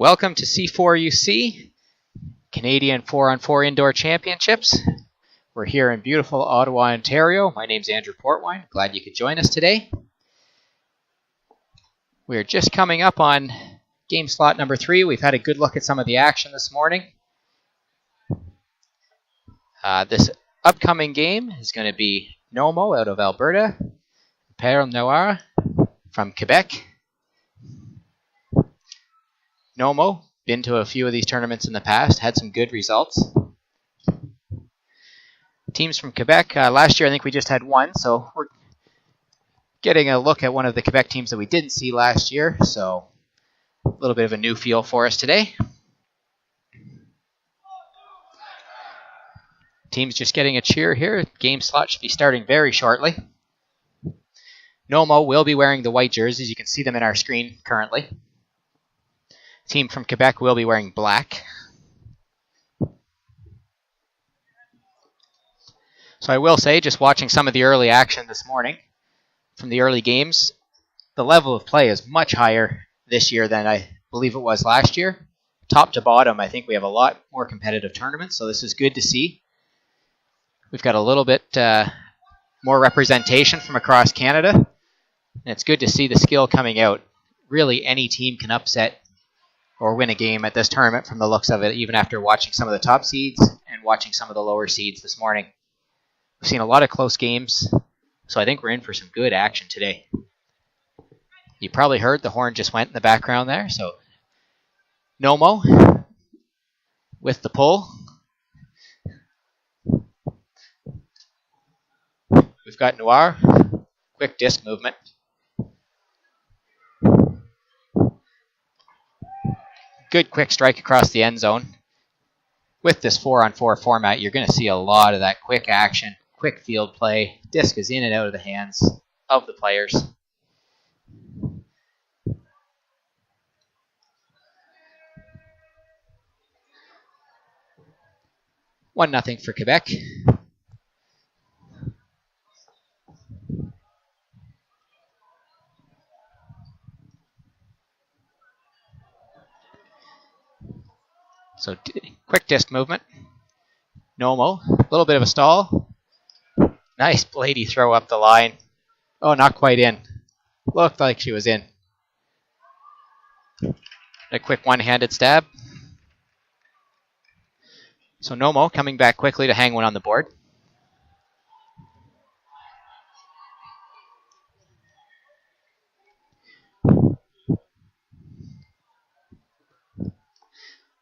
Welcome to C4UC, Canadian 4-on-4 Indoor Championships. We're here in beautiful Ottawa, Ontario. My name's Andrew Portwine. Glad you could join us today. We're just coming up on game slot number 3. We've had a good look at some of the action this morning. This upcoming game is going to be NOMO out of Alberta, PERLE from Quebec. NOMO, been to a few of these tournaments in the past, had some good results. Teams from Quebec, last year I think we just had one, so we're getting a look at one of the Quebec teams that we didn't see last year, so a little bit of a new feel for us today. Team's just getting a cheer here. Game slot should be starting very shortly. NOMO will be wearing the white jerseys. You can see them in our screen currently. Team from Quebec will be wearing black. So I will say, just watching some of the early action this morning from the early games, the level of play is much higher this year than I believe it was last year. Top to bottom, I think we have a lot more competitive tournaments, so this is good to see. We've got a little bit more representation from across Canada, and it's good to see the skill coming out. Really, any team can upset or win a game at this tournament from the looks of it, even after watching some of the top seeds and watching some of the lower seeds this morning. We've seen a lot of close games, so I think we're in for some good action today. You probably heard the horn just went in the background there, so NOMO with the pull. We've got NOIRE, quick disc movement. Good quick strike across the end zone. With this 4-on-4 format, you're going to see a lot of that quick action, quick field play. Disc is in and out of the hands of the players. 1-0 for Quebec. So quick disc movement. NOMO, a little bit of a stall. Nice bladey throw up the line. Oh, not quite in. Looked like she was in. A quick one-handed stab. So NOMO coming back quickly to hang one on the board.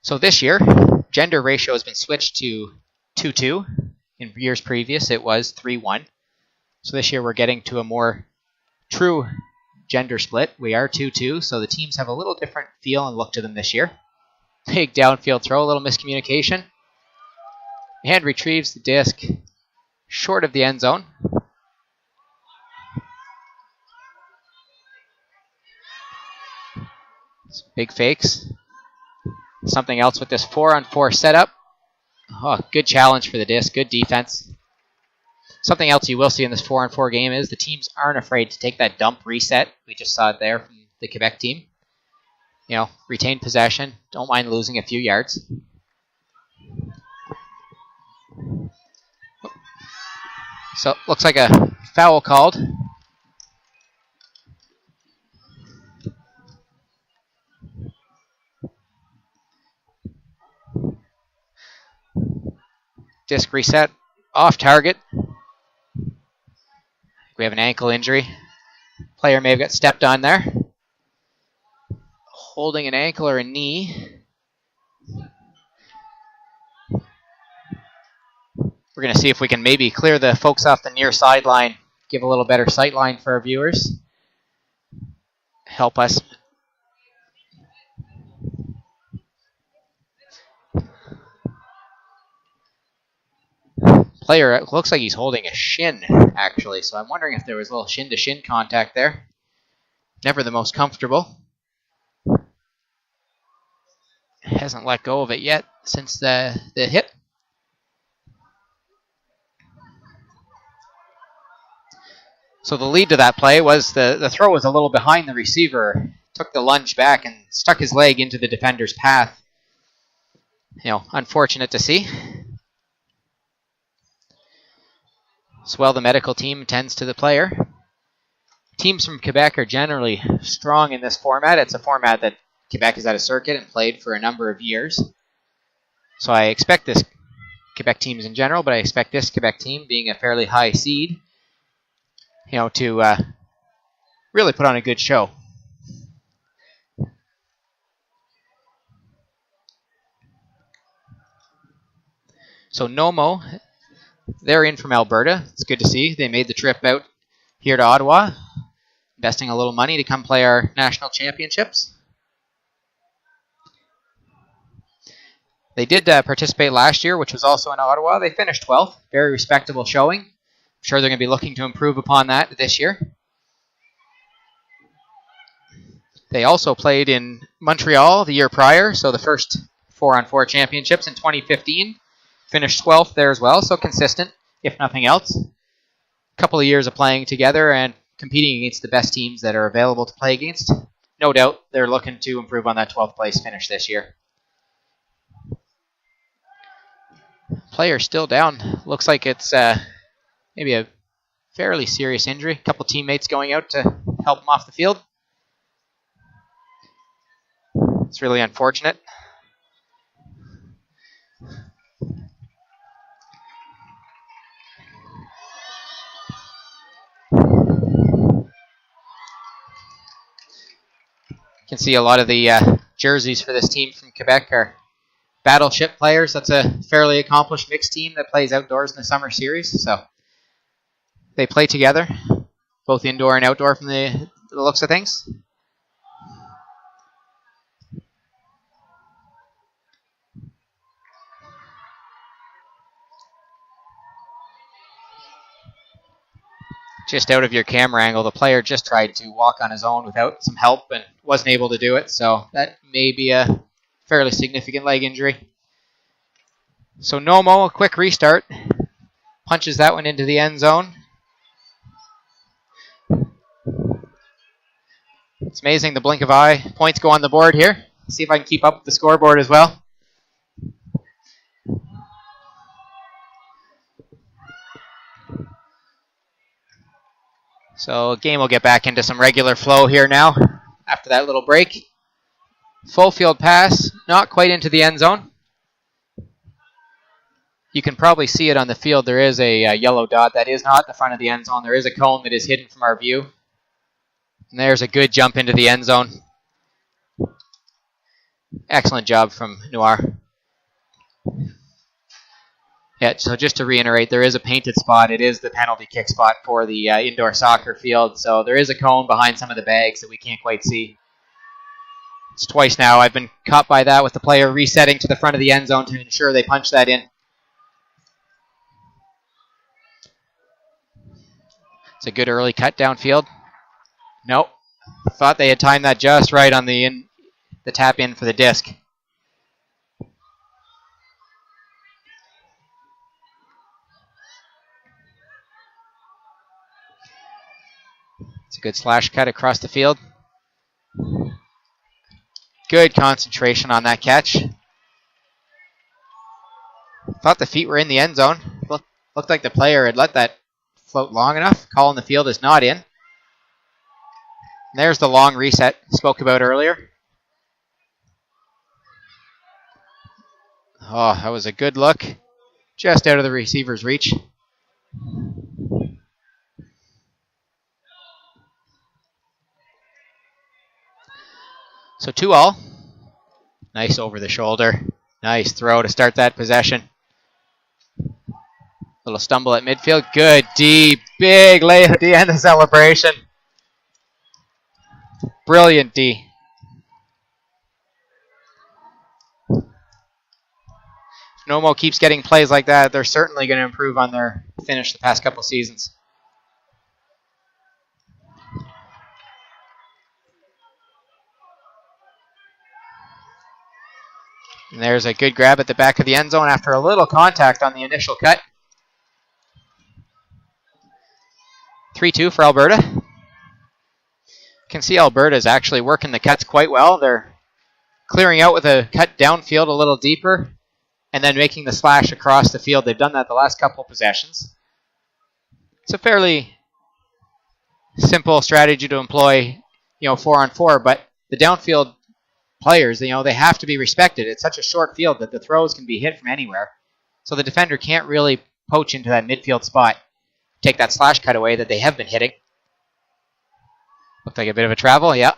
So this year, gender ratio has been switched to 2-2. In years previous, it was 3-1. So this year we're getting to a more true gender split. We are 2-2, so the teams have a little different feel and look to them this year. Big downfield throw, a little miscommunication. And retrieves the disc short of the end zone. Some big fakes. Something else with this 4-on-4 setup. Oh, good challenge for the disc, good defense. Something else you will see in this 4-on-4 game is the teams aren't afraid to take that dump reset. We just saw it there from the Quebec team. You know, retain possession, don't mind losing a few yards. So, looks like a foul called. Disc reset, off target. We have an ankle injury. Player may have got stepped on there. Holding an ankle or a knee. We're going to see if we can maybe clear the folks off the near sideline, give a little better sight line for our viewers. Help us. Player, it looks like he's holding a shin, actually, so I'm wondering if there was a little shin-to-shin contact there. Never the most comfortable. Hasn't let go of it yet since the hit. So the lead to that play was the throw was a little behind the receiver took the lunge back and stuck his leg into the defender's path. Unfortunate to see. Swell the medical team tends to the player. Teams from Quebec are generally strong in this format. It's a format that Quebec has had a circuit and played for a number of years. So I expect this Quebec teams in general, but I expect this Quebec team, being a fairly high seed, to really put on a good show. So NOMO, they're in from Alberta. It's good to see. They made the trip out here to Ottawa, investing a little money to come play our national championships. They did participate last year, which was also in Ottawa. They finished 12th. Very respectable showing. I'm sure they're going to be looking to improve upon that this year. They also played in Montreal the year prior, so the first 4-on-4 championships in 2015. Finished 12th there as well, so consistent, if nothing else. A couple of years of playing together and competing against the best teams that are available to play against. No doubt they're looking to improve on that 12th place finish this year. Player still down. Looks like it's maybe a fairly serious injury. A couple teammates going out to help him off the field. It's really unfortunate. You can see a lot of the jerseys for this team from Quebec are Battleship players. That's a fairly accomplished mixed team that plays outdoors in the summer series. So they play together, both indoor and outdoor from the looks of things. Just out of your camera angle, the player just tried to walk on his own without some help and wasn't able to do it. So that may be a fairly significant leg injury. So NOMO, a quick restart. Punches that one into the end zone. It's amazing the blink of eye. Points go on the board here. See if I can keep up with the scoreboard as well. So game will get back into some regular flow here now after that little break. Full field pass, not quite into the end zone. You can probably see it on the field. There is a yellow dot. That is not the front of the end zone. There is a cone that is hidden from our view. And there's a good jump into the end zone. Excellent job from NOIRE. Yeah, so just to reiterate, there is a painted spot. It is the penalty kick spot for the indoor soccer field. So there is a cone behind some of the bags that we can't quite see. It's twice now I've been caught by that with the player resetting to the front of the end zone to ensure they punch that in. It's a good early cut downfield. Nope. Thought they had timed that just right on the tap in for the disc. It's a good slash cut across the field. Good concentration on that catch. Thought the feet were in the end zone. Looked like the player had let that float long enough. Call in the field is not in. And there's the long reset spoke about earlier. Oh, that was a good look. Just out of the receiver's reach. So 2-all. Nice over the shoulder. Nice throw to start that possession. Little stumble at midfield. Good D. Big lay at the end of the celebration. Brilliant D. If NOMO keeps getting plays like that, they're certainly going to improve on their finish the past couple seasons. And there's a good grab at the back of the end zone after a little contact on the initial cut. 3-2 for Alberta. Can see Alberta's actually working the cuts quite well. They're clearing out with a cut downfield a little deeper and then making the slash across the field. They've done that the last couple of possessions. It's a fairly simple strategy to employ, 4-on-4, but the downfield players, they have to be respected. It's such a short field that the throws can be hit from anywhere. So the defender can't really poach into that midfield spot, take that slash cutaway that they have been hitting. Looked like a bit of a travel, yeah.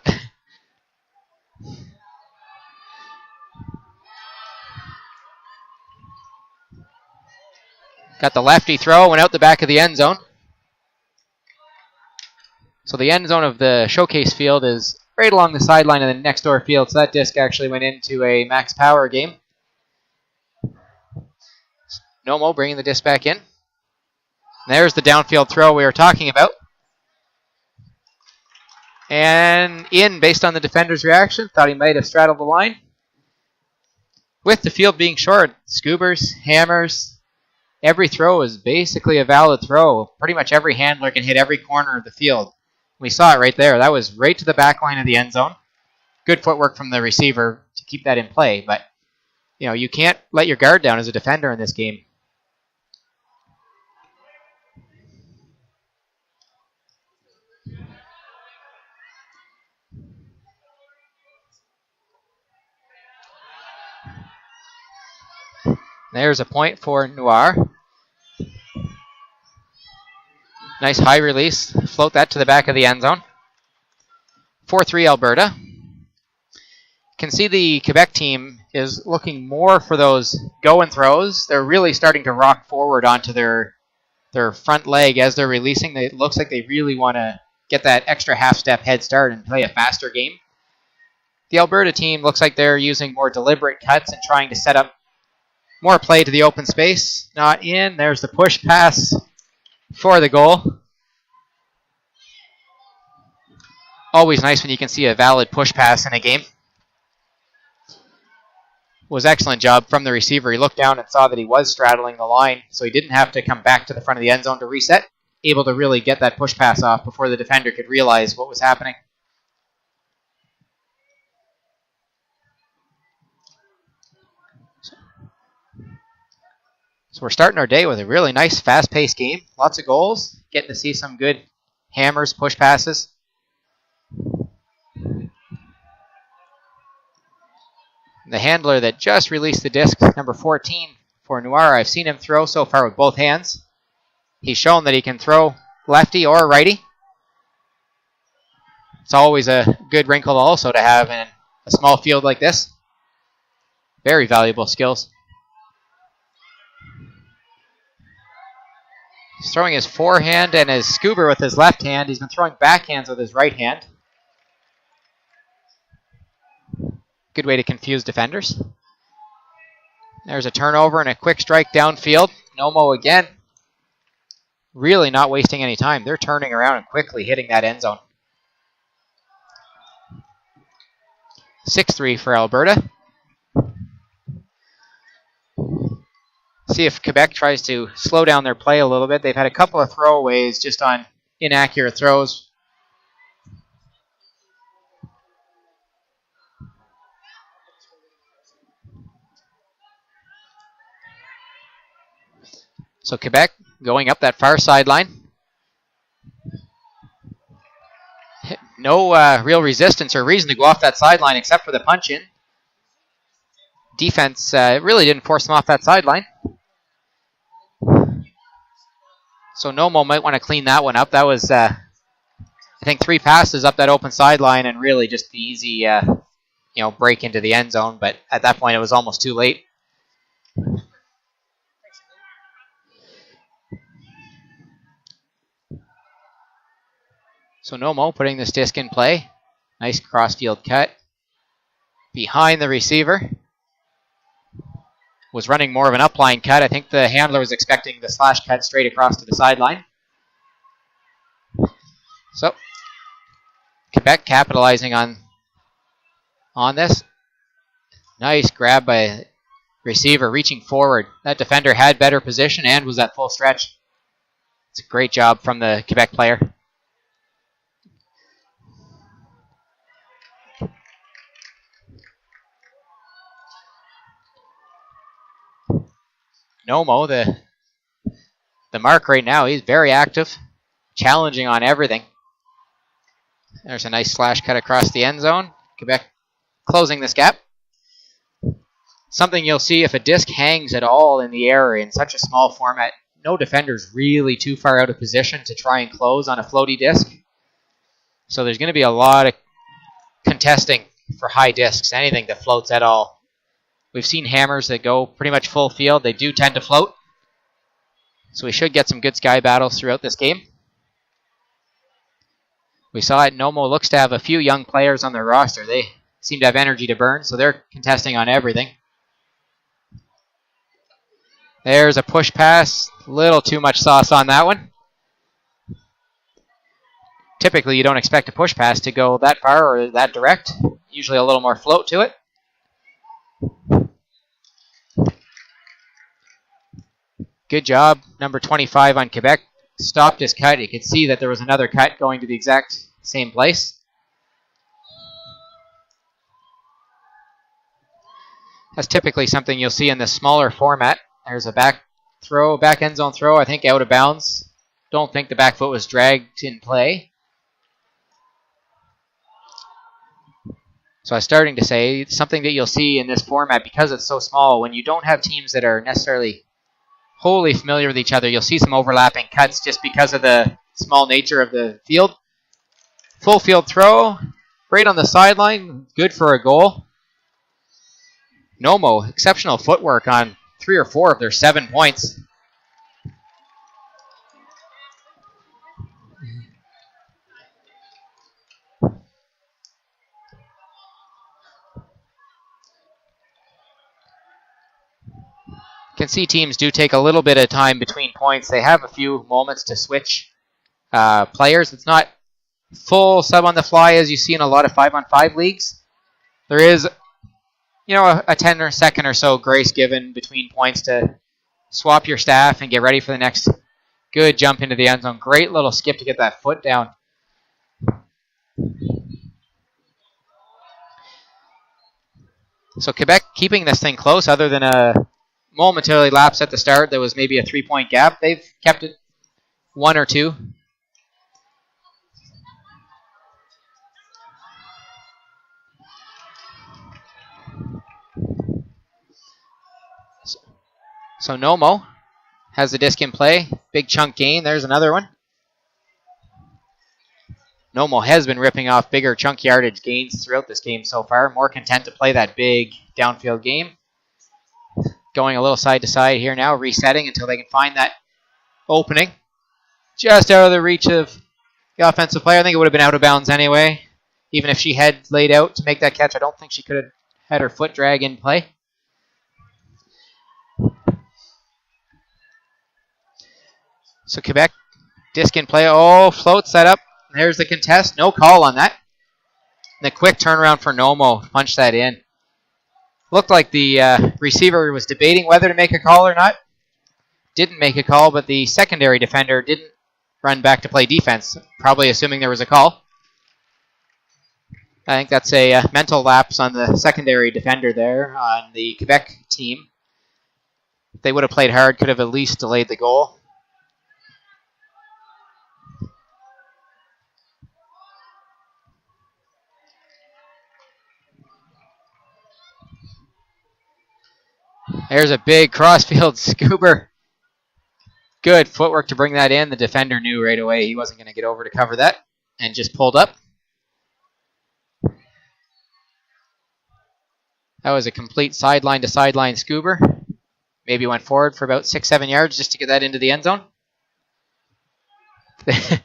Got the lefty throw, went out the back of the end zone. So the end zone of the showcase field is right along the sideline of the next door field, so that disc actually went into a max power game. NOMO bringing the disc back in. There's the downfield throw we were talking about. And in, based on the defender's reaction, thought he might have straddled the line. With the field being short, scoobers, hammers, every throw is basically a valid throw. Pretty much every handler can hit every corner of the field. We saw it right there. That was right to the back line of the end zone. Good footwork from the receiver to keep that in play, but you can't let your guard down as a defender in this game. There's a point for NOIRE. Nice high release. Float that to the back of the end zone. 4-3 Alberta. Can see the Quebec team is looking more for those go and throws. They're really starting to rock forward onto their front leg as they're releasing. It looks like they really want to get that extra half-step head start and play a faster game. The Alberta team looks like they're using more deliberate cuts and trying to set up more play to the open space. Not in. There's the push pass for the goal. Always nice when you can see a valid push pass in a game. Was excellent job from the receiver. He looked down and saw that he was straddling the line, so he didn't have to come back to the front of the end zone to reset. Able to really get that push pass off before the defender could realize what was happening. So we're starting our day with a really nice, fast-paced game. Lots of goals. Getting to see some good hammers, push passes. The handler that just released the disc, number 14 for NOIRE. I've seen him throw so far with both hands. He's shown that he can throw lefty or righty. It's always a good wrinkle also to have in a small field like this. Very valuable skills. He's throwing his forehand and his scoober with his left hand. He's been throwing backhands with his right hand. Good way to confuse defenders. There's a turnover and a quick strike downfield. NOMO again. Really not wasting any time. They're turning around and quickly hitting that end zone. 6-3 for Alberta. See if Quebec tries to slow down their play a little bit. They've had a couple of throwaways just on inaccurate throws. So Quebec going up that far sideline. No real resistance or reason to go off that sideline except for the punch-in. Defense really didn't force them off that sideline. So NOMO might want to clean that one up. That was, I think, 3 passes up that open sideline and really just the easy, break into the end zone. But at that point, it was almost too late. So NOMO putting this disc in play. Nice cross-field cut. Behind the receiver. Was running more of an upline cut. I think the handler was expecting the slash cut straight across to the sideline. So Quebec capitalizing on this. Nice grab by receiver reaching forward. That defender had better position and was at full stretch. It's a great job from the Quebec player. NOMO, the mark right now, he's very active, challenging on everything. There's a nice slash cut across the end zone. Quebec closing this gap. Something you'll see if a disc hangs at all in the air in such a small format, no defender's really too far out of position to try and close on a floaty disc. So there's going to be a lot of contesting for high discs, anything that floats at all. We've seen hammers that go pretty much full field. They do tend to float. So we should get some good sky battles throughout this game. We saw it, NOMO looks to have a few young players on their roster. They seem to have energy to burn, so they're contesting on everything. There's a push pass. A little too much sauce on that one. Typically, you don't expect a push pass to go that far or that direct. Usually a little more float to it. Good job, number 25 on Quebec. Stopped his cut. You could see that there was another cut going to the exact same place. That's typically something you'll see in the smaller format. There's a back end zone throw, I think out of bounds. Don't think the back foot was dragged in play. So I was starting to say, something that you'll see in this format, because it's so small, when you don't have teams that are necessarily wholly familiar with each other, you'll see some overlapping cuts just because of the small nature of the field. Full field throw, right on the sideline, good for a goal. NOMO, exceptional footwork on 3 or 4 of their 7 points. You can see teams do take a little bit of time between points. They have a few moments to switch players. It's not full sub on the fly as you see in a lot of 5-on-5 leagues. There is, a 10-second or so grace given between points to swap your staff and get ready for the next good jump into the end zone. Great little skip to get that foot down. So Quebec keeping this thing close other than a momentarily lapse at the start. There was maybe a 3-point gap. They've kept it 1 or 2. So NOMO has the disc in play. Big chunk gain. There's another one. NOMO has been ripping off bigger chunk yardage gains throughout this game so far. More content to play that big downfield game. Going a little side to side here now, resetting until they can find that opening. Just out of the reach of the offensive player. I think it would have been out of bounds anyway. Even if she had laid out to make that catch, I don't think she could have had her foot drag in play. So Quebec, disc in play. Oh, floats that up. There's the contest. No call on that. And the quick turnaround for NOMO. Punch that in. Looked like the receiver was debating whether to make a call or not. Didn't make a call, but the secondary defender didn't run back to play defense, probably assuming there was a call. I think that's a mental lapse on the secondary defender there on the Quebec team. If they would have played hard, could have at least delayed the goal. There's a big crossfield scooper. Good footwork to bring that in. The defender knew right away he wasn't going to get over to cover that and just pulled up. That was a complete sideline to sideline scooper. Maybe went forward for about 6-7 yards just to get that into the end zone. This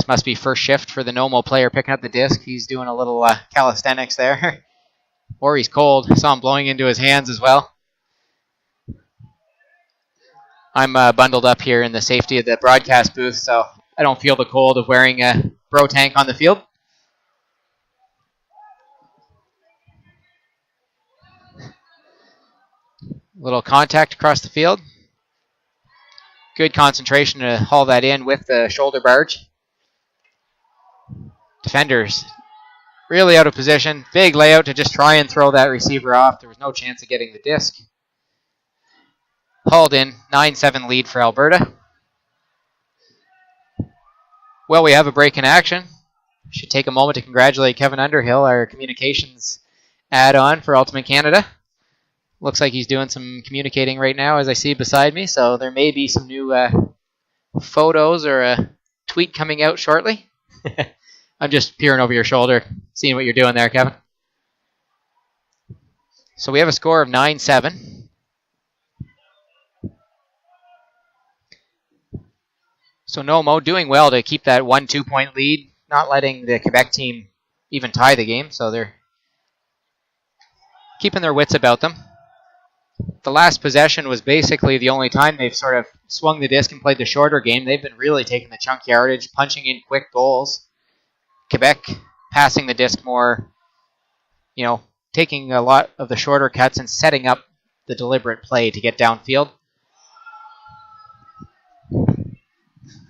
must be first shift for the NOMO player picking up the disc. He's doing a little calisthenics there. Or he's cold. I saw him blowing into his hands as well. I'm bundled up here in the safety of the broadcast booth, so I don't feel the cold of wearing a bro tank on the field. Little contact across the field. Good concentration to haul that in with the shoulder barge. Defenders really out of position. Big layout to just try and throw that receiver off. There was no chance of getting the disc. Hauled in, 9-7 lead for Alberta. Well, we have a break in action. Should take a moment to congratulate Kevin Underhill, our communications add-on for Ultimate Canada. Looks like he's doing some communicating right now, as I see beside me, so there may be some new photos or a tweet coming out shortly. I'm just peering over your shoulder, seeing what you're doing there, Kevin. So we have a score of 9-7. So NOMO doing well to keep that 1-2 point lead, not letting the Quebec team even tie the game, so they're keeping their wits about them. The last possession was basically the only time they've sort of swung the disc and played the shorter game. They've been really taking the chunk yardage, punching in quick goals. Quebec passing the disc more, taking a lot of the shorter cuts and setting up the deliberate play to get downfield.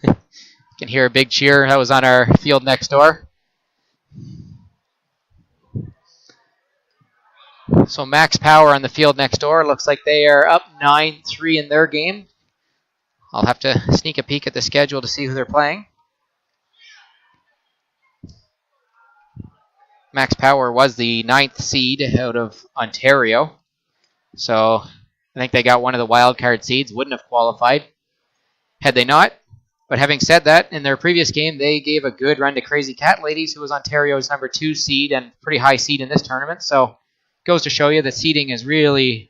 You can hear a big cheer. That was on our field next door. So Max Power on the field next door. Looks like they are up 9-3 in their game. I'll have to sneak a peek at the schedule to see who they're playing. Max Power was the 9th seed out of Ontario. So I think they got one of the wild card seeds. Wouldn't have qualified had they not. But having said that, in their previous game, they gave a good run to Crazy Cat Ladies, who was Ontario's number 2 seed and pretty high seed in this tournament. So goes to show you that seeding is really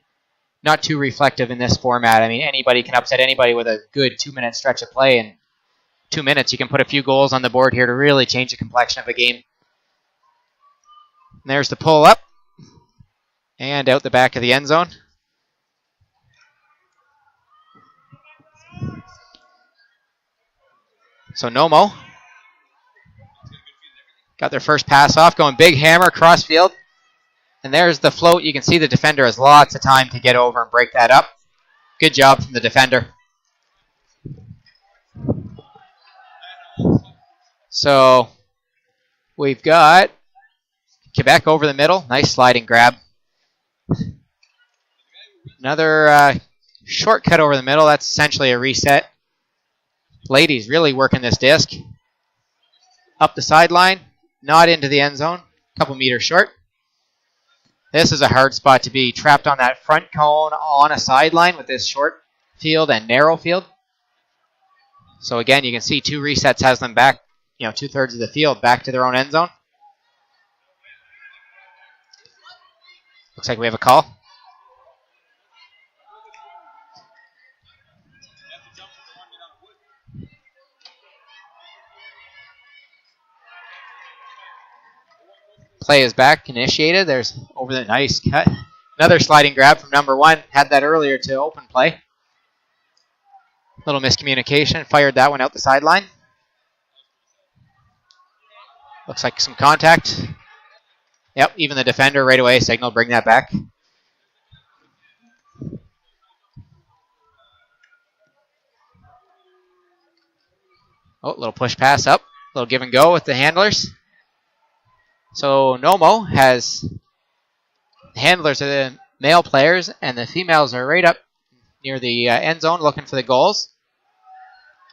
not too reflective in this format. I mean, anybody can upset anybody with a good 2-minute stretch of play. In 2 minutes, you can put a few goals on the board here to really change the complexion of a game. And there's the pull up. And out the back of the end zone. So NOMO got their first pass off, going big hammer cross field. And there's the float. You can see the defender has lots of time to get over and break that up. Good job from the defender. So we've got Quebec over the middle. Nice sliding grab. Another shortcut over the middle. That's essentially a reset. Ladies really working this disc. Up the sideline. Not into the end zone. A couple meters short. This is a hard spot to be, trapped on that front cone on a sideline with this short field and narrow field. So again, you can see 2 resets has them back, 2/3 of the field back to their own end zone. Looks like we have a call. Play is back, initiated. There's over the nice cut. Another sliding grab from number 1. Had that earlier to open play. Little miscommunication. Fired that one out the sideline. Looks like some contact. Yep, even the defender right away signaled, bring that back. Oh, little push pass up. Little give and go with the handlers. So NOMO has handlers of the male players, and the females are right up near the end zone looking for the goals.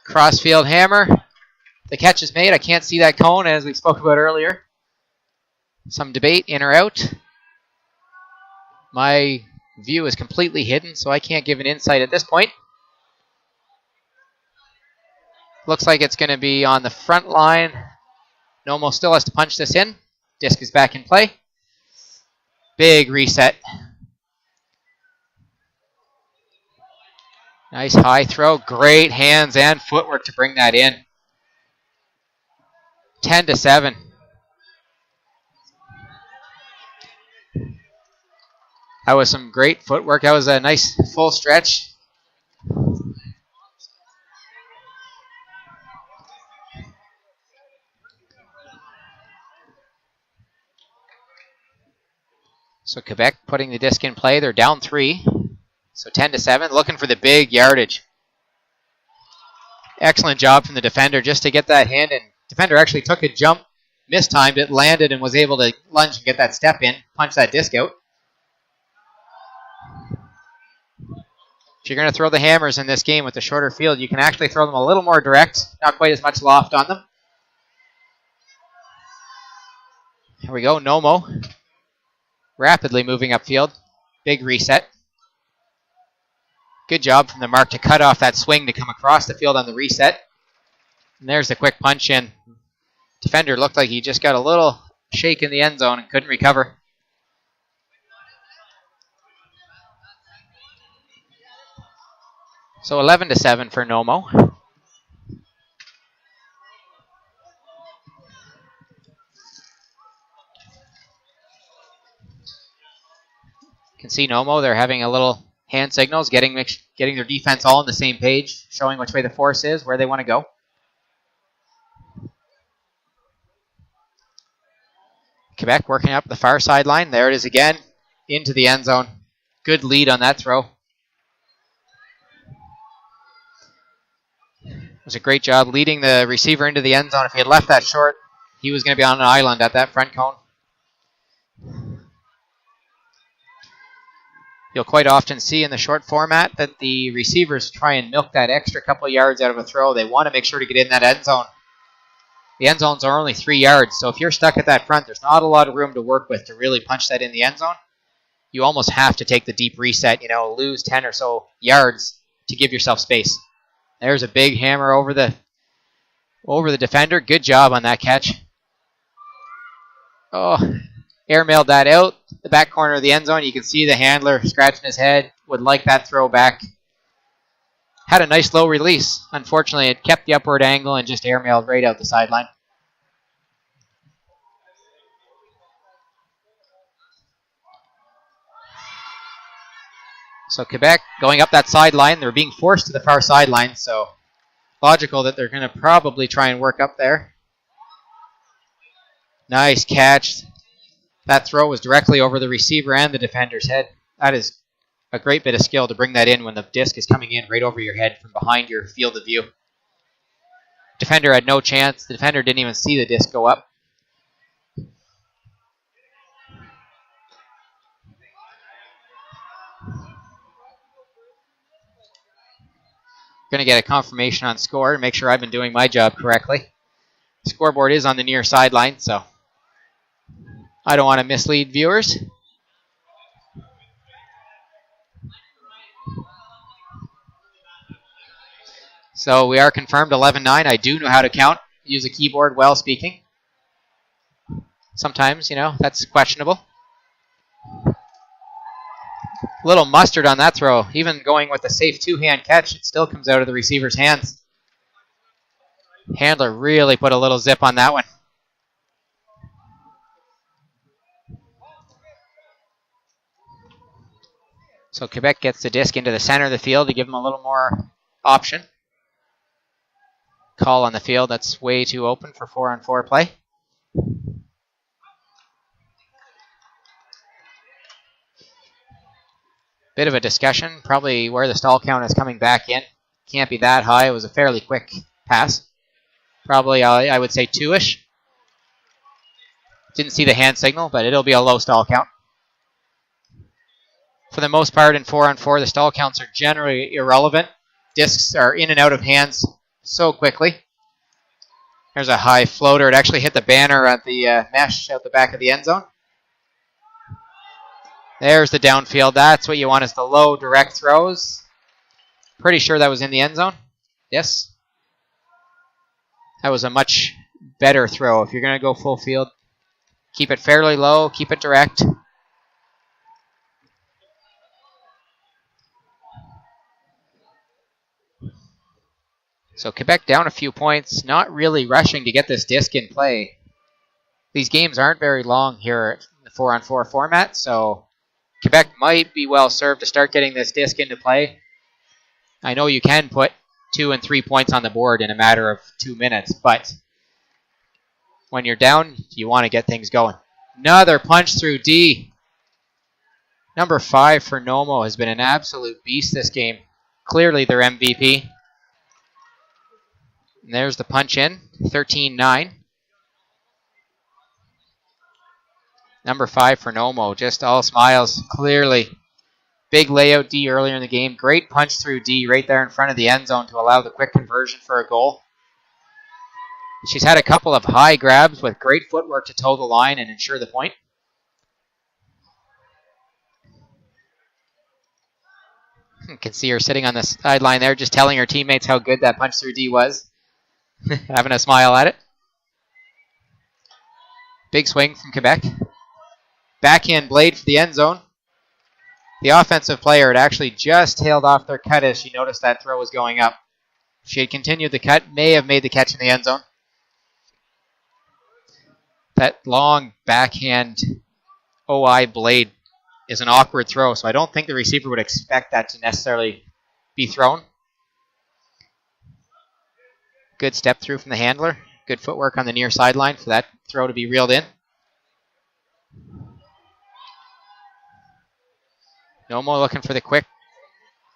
Crossfield hammer. The catch is made. I can't see that cone, as we spoke about earlier. Some debate, in or out. My view is completely hidden, so I can't give an insight at this point. Looks like it's going to be on the front line. NOMO still has to punch this in. Disc is back in play. Big reset. Nice high throw. Great hands and footwork to bring that in. 10-7. That was some great footwork. That was a nice full stretch. So Quebec putting the disc in play. They're down 3. So 10-7, looking for the big yardage. Excellent job from the defender just to get that hand in. Defender actually took a jump, mistimed it, landed, and was able to lunge and get that step in, punch that disc out. If you're going to throw the hammers in this game with the shorter field, you can actually throw them a little more direct, not quite as much loft on them. Here we go, NOMO. Rapidly moving upfield. Big reset. Good job from the mark to cut off that swing to come across the field on the reset. And there's the quick punch in. Defender looked like he just got a little shake in the end zone and couldn't recover. So 11-7 for NOMO. You can see NOMO, they're having a little hand signals, getting their defense all on the same page, showing which way the force is, where they want to go. Quebec working up the far sideline. There it is again, into the end zone. Good lead on that throw. It was a great job leading the receiver into the end zone. If he had left that short, he was going to be on an island at that front cone. You'll quite often see in the short format that the receivers try and milk that extra couple yards out of a throw. They want to make sure to get in that end zone. The end zones are only 3 yards, so if you're stuck at that front, there's not a lot of room to work with to really punch that in the end zone. You almost have to take the deep reset, lose 10 or so yards to give yourself space. There's a big hammer over the defender. Good job on that catch. Oh, airmailed that out. The back corner of the end zone. You can see the handler scratching his head. Would like that throw back. Had a nice low release. Unfortunately, it kept the upward angle and just airmailed right out the sideline. So Quebec going up that sideline. They're being forced to the far sideline, so logical that they're going to probably try and work up there. Nice catch. That throw was directly over the receiver and the defender's head. That is a great bit of skill to bring that in when the disc is coming in right over your head from behind your field of view. Defender had no chance. The defender didn't even see the disc go up. Going to get a confirmation on score and make sure I've been doing my job correctly. The scoreboard is on the near sideline, so I don't want to mislead viewers. So we are confirmed 11-9. I do know how to count. Use a keyboard while speaking. Sometimes, that's questionable. A little mustard on that throw. Even going with a safe two-hand catch, it still comes out of the receiver's hands. Handler really put a little zip on that one. So Quebec gets the disc into the center of the field to give them a little more option. Call on the field, that's way too open for 4-on-4 play. Bit of a discussion, probably where the stall count is coming back in. Can't be that high. It was a fairly quick pass. Probably, I would say 2-ish. Didn't see the hand signal, but it'll be a low stall count. For the most part in 4-on-4, the stall counts are generally irrelevant. Discs are in and out of hands so quickly. There's a high floater. It actually hit the banner at the mesh out the back of the end zone. There's the downfield. That's what you want, is the low, direct throws. Pretty sure that was in the end zone. Yes. That was a much better throw. If you're going to go full field, keep it fairly low, keep it direct. So Quebec down a few points, not really rushing to get this disc in play. These games aren't very long here in the 4-on-4 format, so Quebec might be well served to start getting this disc into play. I know you can put 2 and 3 points on the board in a matter of 2 minutes, but when you're down, you want to get things going. Another punch through D. Number 5 for NOMO has been an absolute beast this game. Clearly their MVP. And there's the punch in, 13-9. Number 5 for NOMO, just all smiles, clearly Big layout D earlier in the game. Great punch through D right there in front of the end zone to allow the quick conversion for a goal. She's had a couple of high grabs with great footwork to toe the line and ensure the point. You can see her sitting on the sideline there, just telling her teammates how good that punch through D was. Having a smile at it. Big swing from Quebec. Backhand blade for the end zone. The offensive player had actually just tailed off their cut as she noticed that throw was going up. If she had continued the cut, may have made the catch in the end zone. That long backhand OI blade is an awkward throw, so I don't think the receiver would expect that to necessarily be thrown. Good step through from the handler. Good footwork on the near sideline for that throw to be reeled in. NOMO looking for the quick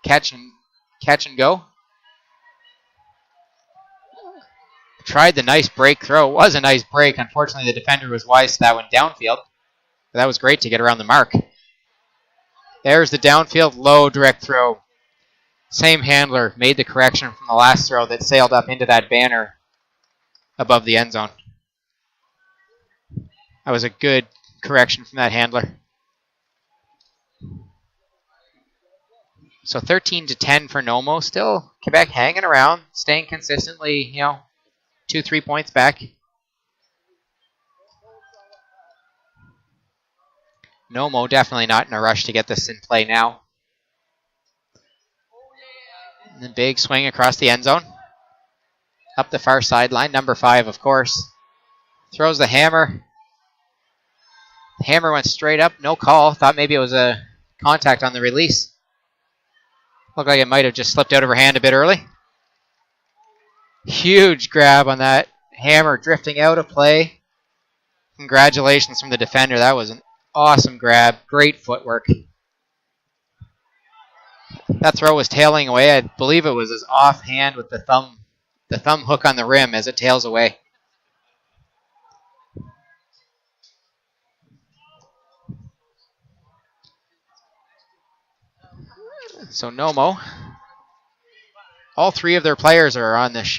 catch and go. Tried the nice break throw. It was a nice break. Unfortunately, the defender was wise to that one downfield. But that was great to get around the mark. There's the downfield low direct throw. Same handler made the correction from the last throw that sailed up into that banner above the end zone. That was a good correction from that handler. So 13-10 for NOMO. Still Quebec hanging around, staying consistently, 2-3 points back. NOMO definitely not in a rush to get this in play now. And the big swing across the end zone. Up the far sideline. Number 5, of course. Throws the hammer. The hammer went straight up. No call. Thought maybe it was a contact on the release. Looked like it might have just slipped out of her hand a bit early. Huge grab on that hammer drifting out of play. Congratulations from the defender. That was an awesome grab. Great footwork. That throw was tailing away. I believe it was his offhand with the thumb hook on the rim as it tails away. So NOMO, all 3 of their players are on the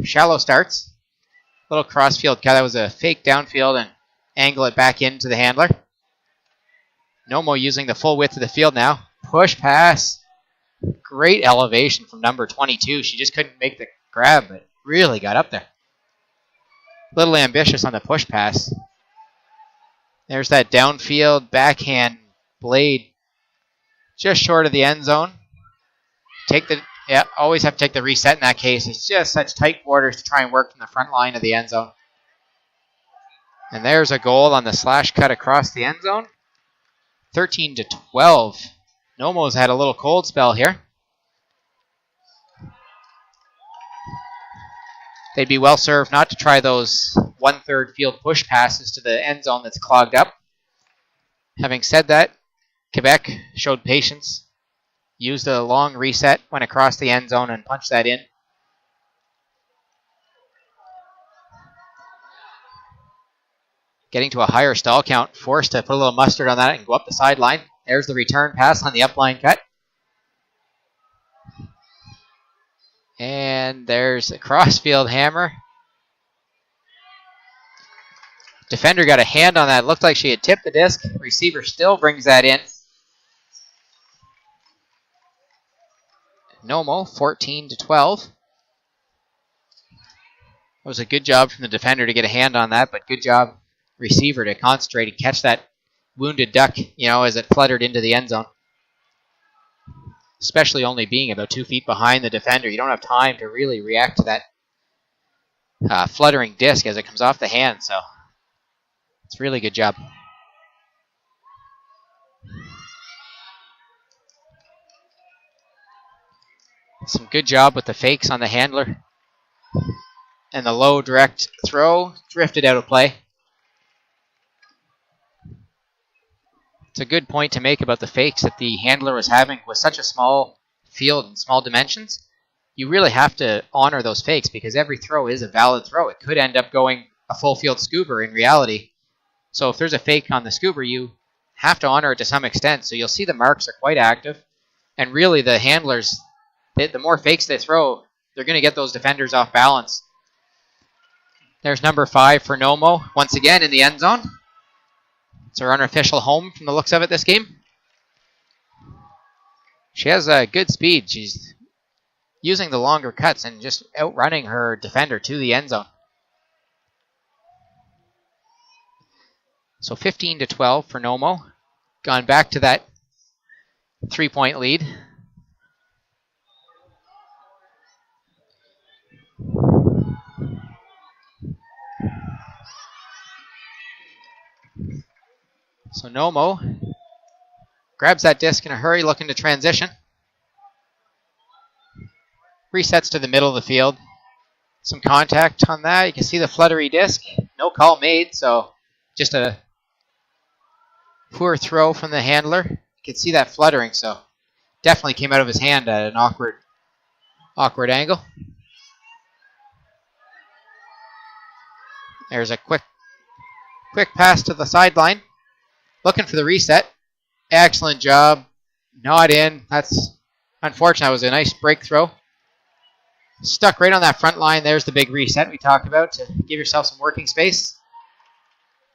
shallow starts. Little crossfield cut. That was a fake downfield and angle it back into the handler. NOMO using the full width of the field now. Push pass. Great elevation from number 22. She just couldn't make the grab, but really got up there. A little ambitious on the push pass. There's that downfield backhand blade just short of the end zone. Always have to take the reset in that case. It's just such tight quarters to try and work from the front line of the end zone. And there's a goal on the slash cut across the end zone. 13-12. NOMO's had a little cold spell here. They'd be well served not to try those 1/3 field push passes to the end zone that's clogged up. Having said that, Quebec showed patience. Used a long reset, went across the end zone and punched that in. Getting to a higher stall count, forced to put a little mustard on that and go up the sideline. There's the return pass on the upline cut. And there's a crossfield hammer. Defender got a hand on that. Looked like she had tipped the disc. Receiver still brings that in. NOMO, 14-12. That was a good job from the defender to get a hand on that, but good job receiver to concentrate and catch that wounded duck, as it fluttered into the end zone. Especially only being about 2 feet behind the defender. You don't have time to really react to that fluttering disc as it comes off the hand, so it's a really good job. Some good job with the fakes on the handler. And the low direct throw drifted out of play. It's a good point to make about the fakes that the handler was having with such a small field and small dimensions. You really have to honor those fakes because every throw is a valid throw. It could end up going a full field scoober in reality. So if there's a fake on the scoober, you have to honor it to some extent. So you'll see the marks are quite active. And really, the handlers, the more fakes they throw, they're going to get those defenders off balance. There's number 5 for NOMO, once again in the end zone. It's her unofficial home from the looks of it this game. She has a good speed. She's using the longer cuts and just outrunning her defender to the end zone. So 15-12 for NOMO. Gone back to that 3-point lead. So NOMO grabs that disc in a hurry, looking to transition. Resets to the middle of the field. Some contact on that. You can see the fluttery disc. No call made, so just a poor throw from the handler. You can see that fluttering, so definitely came out of his hand at an awkward angle. There's a quick pass to the sideline. Looking for the reset. Excellent job. Not in. That's unfortunate. That was a nice break throw. Stuck right on that front line. There's the big reset we talked about to give yourself some working space.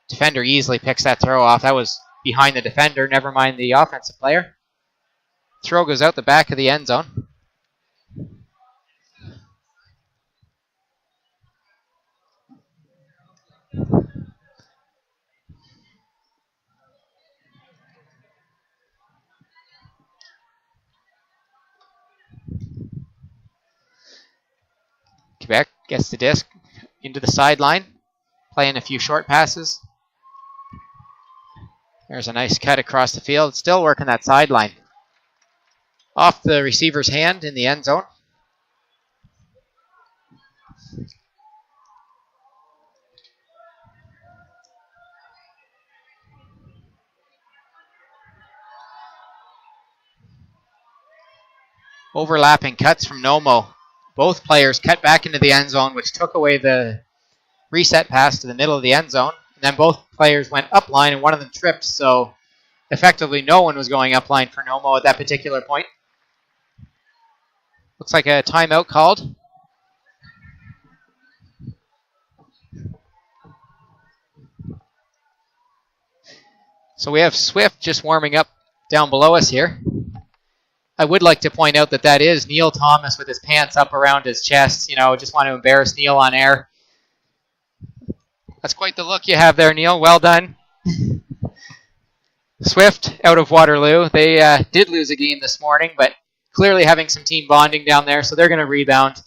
Defender easily picks that throw off. That was behind the defender, never mind the offensive player. Throw goes out the back of the end zone. Quebec gets the disc into the sideline, playing a few short passes. There's a nice cut across the field. Still working that sideline. Off the receiver's hand in the end zone. Overlapping cuts from NOMO. Both players cut back into the end zone, which took away the reset pass to the middle of the end zone. And then both players went up line, and one of them tripped, so effectively no one was going up line for NOMO at that particular point. Looks like a timeout called. So we have Swift just warming up down below us here. I would like to point out that that is Neil Thomas with his pants up around his chest. You know, just want to embarrass Neil on air. That's quite the look you have there, Neil. Well done. Swift out of Waterloo. They did lose a game this morning, but clearly having some team bonding down there, so they're going to rebound.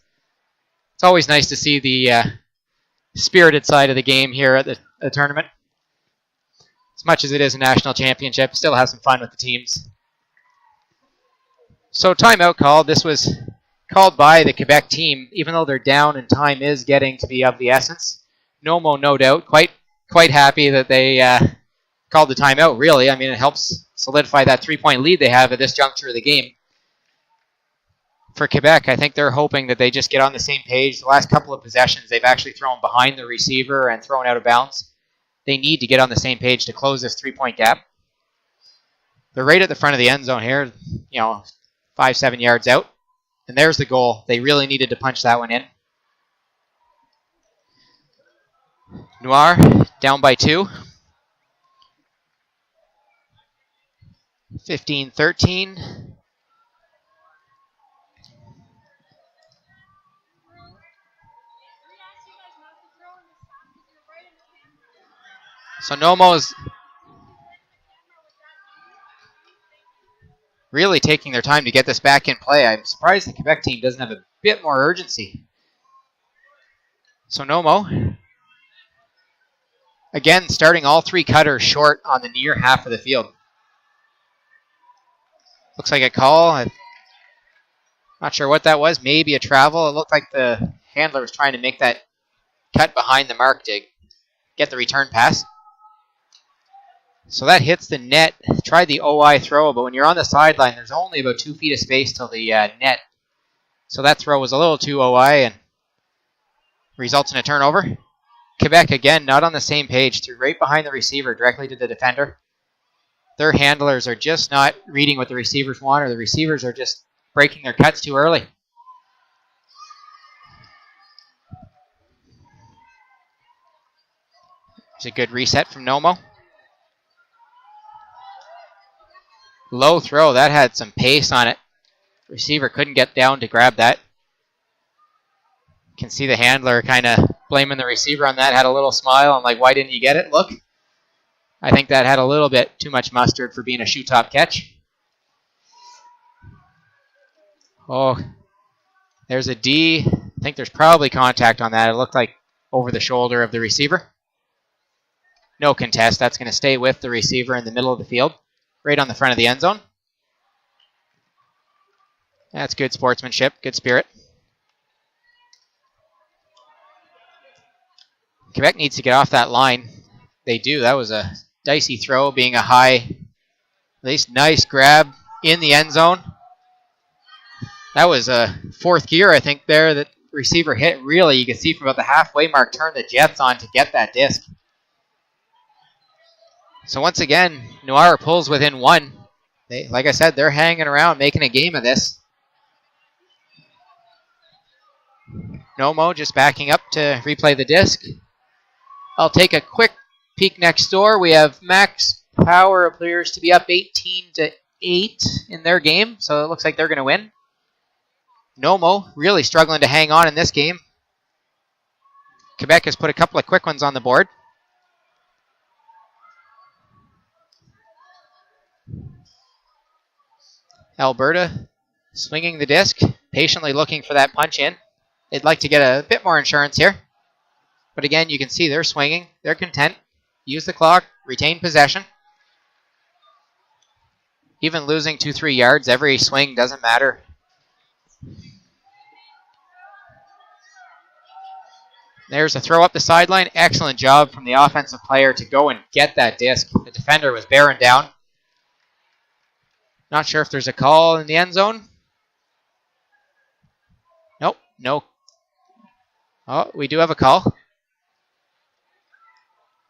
It's always nice to see the spirited side of the game here at the tournament. As much as it is a national championship, still have some fun with the teams. So timeout call. This was called by the Quebec team, even though they're down and time is getting to be of the essence. NOMO, no doubt, quite happy that they called the timeout, really. I mean, it helps solidify that 3-point lead they have at this juncture of the game. For Quebec, I think they're hoping that they just get on the same page. The last couple of possessions, they've actually thrown behind the receiver and thrown out of bounds. They need to get on the same page to close this 3-point gap. They're right at the front of the end zone here, 5-7 yards out. And there's the goal. They really needed to punch that one in. NOIRE down by 2. 15-13. So NOMO is really taking their time to get this back in play. I'm surprised the Quebec team doesn't have a bit more urgency. So NOMO, again, starting all 3 cutters short on the near half of the field. Looks like a call. I'm not sure what that was. Maybe a travel. It looked like the handler was trying to make that cut behind the mark to get the return pass. So that hits the net. Tried the OI throw, but when you're on the sideline, there's only about 2 feet of space till the net. So that throw was a little too OI and results in a turnover. Quebec, again, not on the same page. Threw right behind the receiver, directly to the defender. their handlers are just not reading what the receivers want, or the receivers are just breaking their cuts too early. It's a good reset from NOMO. Low throw, that had some pace on it. Receiver couldn't get down to grab that. Can see the handler kind of blaming the receiver on that, had a little smile. I'm like, why didn't you get it? Look. I think that had a little bit too much mustard for being a shoe top catch. Oh, there's a D. I think there's probably contact on that. It looked like over the shoulder of the receiver. No contest. That's going to stay with the receiver in the middle of the field, right on the front of the end zone. That's good sportsmanship, good spirit. Quebec needs to get off that line. They do. That was a dicey throw, being a high, at least nice grab in the end zone. That was a fourth gear, I think, there that the receiver hit. Really, you can see from about the halfway mark, turn the jets on to get that disc. So once again, Noire pulls within one. Like I said, they're hanging around, making a game of this. NOMO just backing up to replay the disc. I'll take a quick peek next door. We have Max Power appears to be up 18-8 in their game, so it looks like they're going to win. NOMO really struggling to hang on in this game. Quebec has put a couple of quick ones on the board. Alberta swinging the disc, patiently looking for that punch in. They'd like to get a bit more insurance here. But again, you can see they're swinging. They're content. Use the clock. Retain possession. Even losing 2-3 yards, every swing doesn't matter. There's a throw up the sideline. Excellent job from the offensive player to go and get that disc. The defender was bearing down. Not sure if there's a call in the end zone. Nope, no. Oh, we do have a call.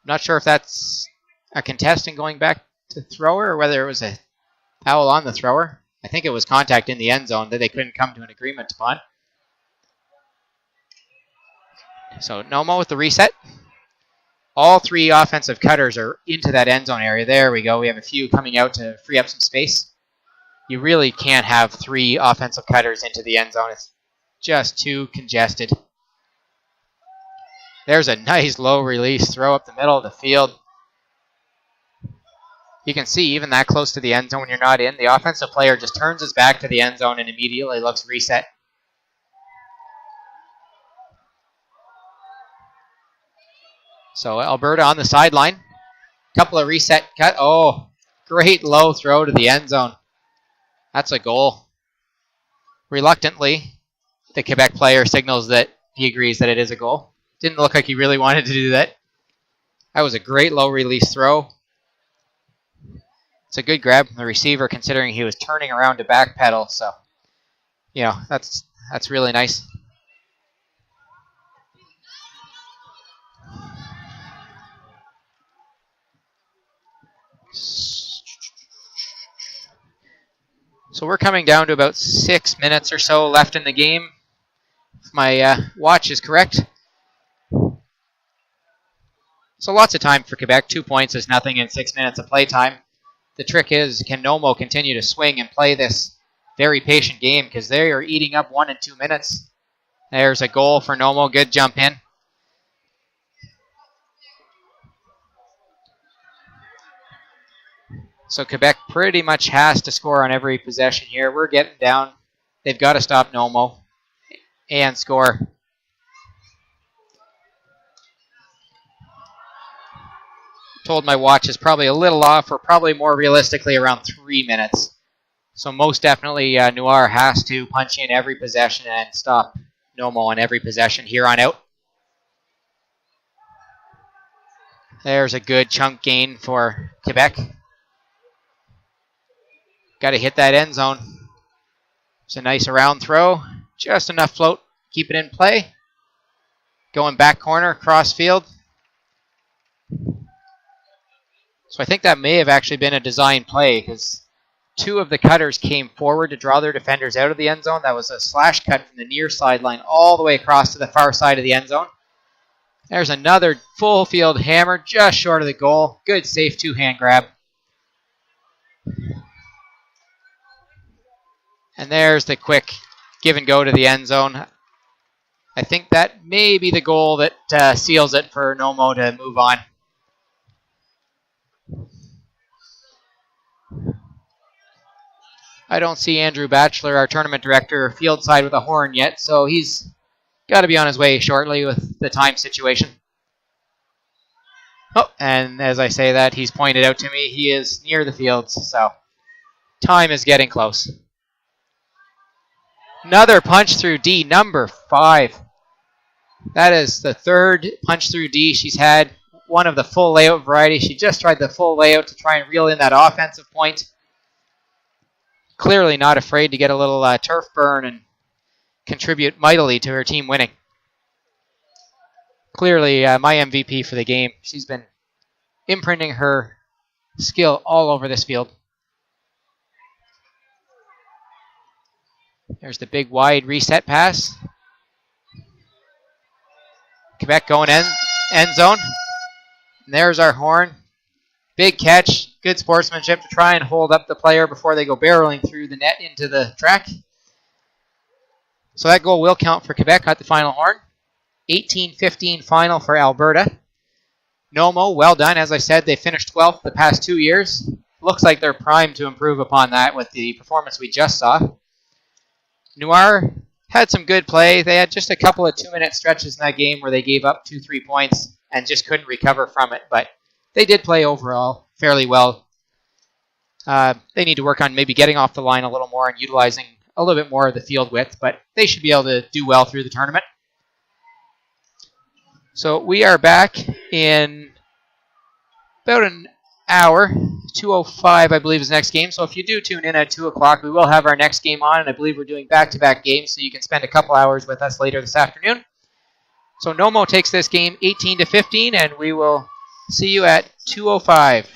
Not sure if that's a contestant going back to thrower or whether it was a foul on the thrower. I think it was contact in the end zone that they couldn't come to an agreement upon. So NOMO with the reset. All three offensive cutters are into that end zone area. There we go. We have a few coming out to free up some space. You really can't have three offensive cutters into the end zone. It's just too congested. There's a nice low release throw up the middle of the field. You can see even that close to the end zone when you're not in, the offensive player just turns his back to the end zone and immediately looks reset. So Alberta on the sideline. Couple of reset cut. Oh, great low throw to the end zone. That's a goal. Reluctantly, the Quebec player signals that he agrees that it is a goal. Didn't look like he really wanted to do that. That was a great low release throw. It's a good grab from the receiver considering he was turning around to backpedal. So, you know, that's really nice. So we're coming down to about 6 minutes or so left in the game. If my watch is correct. So lots of time for Quebec. 2 points is nothing in 6 minutes of play time. The trick is, can NOMO continue to swing and play this very patient game because they are eating up 1 and 2 minutes. There's a goal for NOMO. Good jump in. So Quebec pretty much has to score on every possession here. We're getting down. They've got to stop NOMO and score. Told my watch is probably a little off, or probably more realistically around 3 minutes. So most definitely Noire has to punch in every possession and stop NOMO on every possession here on out. There's a good chunk gain for Quebec. Got to hit that end zone. It's a nice around throw. Just enough float. Keep it in play. Going back corner, cross field. So I think that may have actually been a design play because two of the cutters came forward to draw their defenders out of the end zone. That was a slash cut from the near sideline all the way across to the far side of the end zone. There's another full field hammer just short of the goal. Good, safe two-hand grab. And there's the quick give and go to the end zone. I think that may be the goal that seals it for NOMO to move on. I don't see Andrew Batchelor, our tournament director, field side with a horn yet, so he's got to be on his way shortly with the time situation. Oh, and as I say that, he's pointed out to me he is near the fields, so time is getting close. Another punch through D, number 5. That is the third punch through D she's had, one of the full layout variety. She just tried the full layout to try and reel in that offensive point. Clearly not afraid to get a little turf burn and contribute mightily to her team winning. Clearly my MVP for the game. She's been imprinting her skill all over this field. There's the big wide reset pass. Quebec going end zone. And there's our horn. Big catch. Good sportsmanship to try and hold up the player before they go barreling through the net into the track. So that goal will count for Quebec at the final horn. 18-15 final for Alberta. NOMO, well done. As I said, they finished 12th the past 2 years. Looks like they're primed to improve upon that with the performance we just saw. NOIRE had some good play. They had just a couple of 2-minute stretches in that game where they gave up 2-3 points and just couldn't recover from it. But they did play overall fairly well. They need to work on maybe getting off the line a little more and utilizing a little bit more of the field width, but they should be able to do well through the tournament. So we are back in about an hour. 2:05, I believe, is the next game. So if you do tune in at 2 o'clock, we will have our next game on, and I believe we're doing back-to-back games, so you can spend a couple hours with us later this afternoon. So NOMO takes this game 18-15, and we will see you at 2:05.